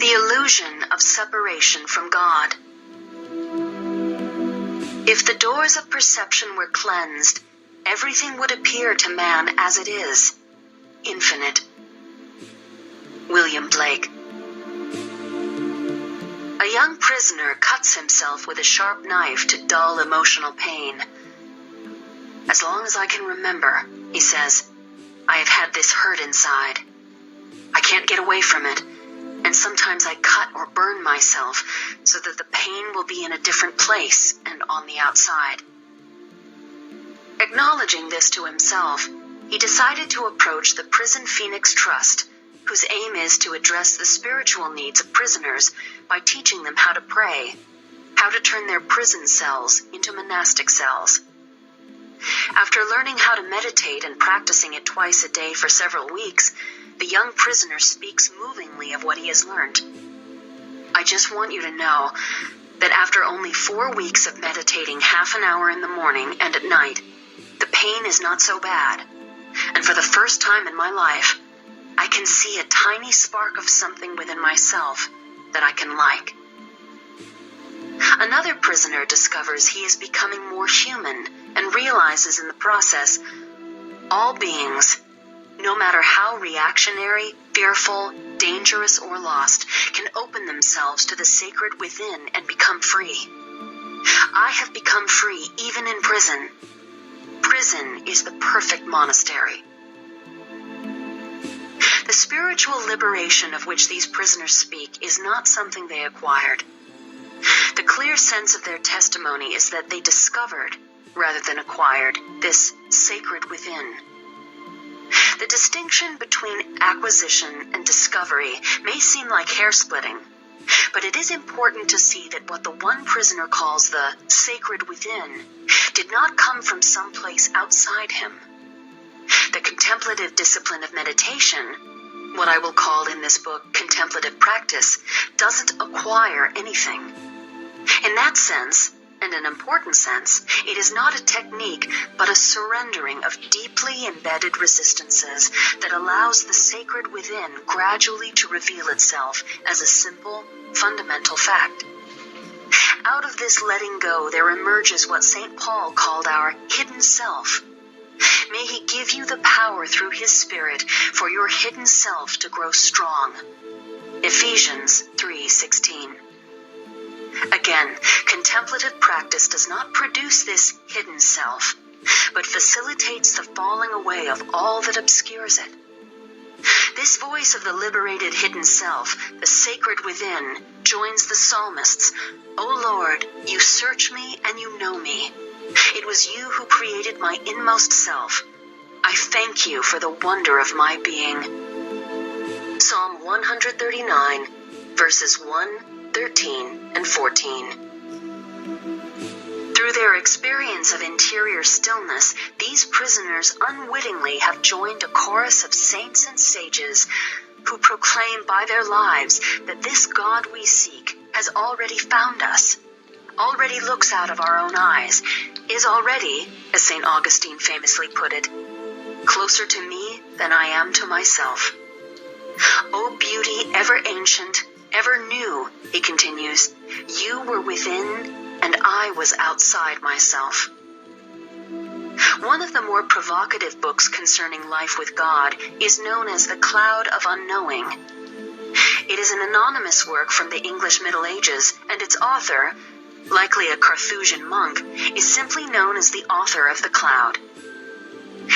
The illusion of separation from God. If the doors of perception were cleansed, everything would appear to man as it is, infinite. William Blake. A young prisoner cuts himself with a sharp knife to dull emotional pain. As long as I can remember, he says, I have had this hurt inside. I can't get away from it, and sometimes I cut or burn myself so that the pain will be in a different place and on the outside. Acknowledging this to himself, he decided to approach the Prison Phoenix Trust, whose aim is to address the spiritual needs of prisoners by teaching them how to pray, how to turn their prison cells into monastic cells. After learning how to meditate and practicing it twice a day for several weeks, the young prisoner speaks movingly of what he has learned. I just want you to know that after only 4 weeks of meditating half an hour in the morning and at night, the pain is not so bad. And for the first time in my life, I can see a tiny spark of something within myself that I can like. Another prisoner discovers he is becoming more human and realizes in the process, all beings, no matter how reactionary, fearful, dangerous, or lost, can open themselves to the sacred within and become free. I have become free even in prison. Prison is the perfect monastery. The spiritual liberation of which these prisoners speak is not something they acquired. The clear sense of their testimony is that they discovered, rather than acquired, this sacred within. The distinction between acquisition and discovery may seem like hair-splitting, but it is important to see that what the one prisoner calls the sacred within did not come from someplace outside him. The contemplative discipline of meditation, what I will call in this book contemplative practice, doesn't acquire anything. In that sense, and an important sense, it is not a technique, but a surrendering of deeply embedded resistances that allows the sacred within gradually to reveal itself as a simple, fundamental fact. Out of this letting go, there emerges what St. Paul called our hidden self. May he give you the power through his Spirit for your hidden self to grow strong. Ephesians 3:16. Again, contemplative practice does not produce this hidden self, but facilitates the falling away of all that obscures it. This voice of the liberated hidden self, the sacred within, joins the psalmists. O Lord, you search me and you know me. It was you who created my inmost self. I thank you for the wonder of my being. Psalm 139, verses 1, 13, and 14. Through their experience of interior stillness, these prisoners unwittingly have joined a chorus of saints and sages who proclaim by their lives that this God we seek has already found us, already looks out of our own eyes, is already, as St. Augustine famously put it, closer to me than I am to myself. O beauty ever ancient, ever new, he continues, you were within and I was outside myself. One of the more provocative books concerning life with God is known as The Cloud of Unknowing. It is an anonymous work from the English Middle Ages, and its author, likely a Carthusian monk, is simply known as the author of The Cloud.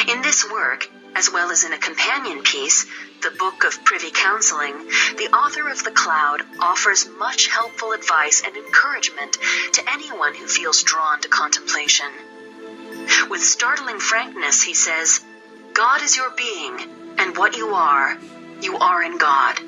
In this work, as well as in a companion piece, The Book of Privy Counselling, the author of The Cloud offers much helpful advice and encouragement to anyone who feels drawn to contemplation. With startling frankness, he says, God is your being, and what you are in God.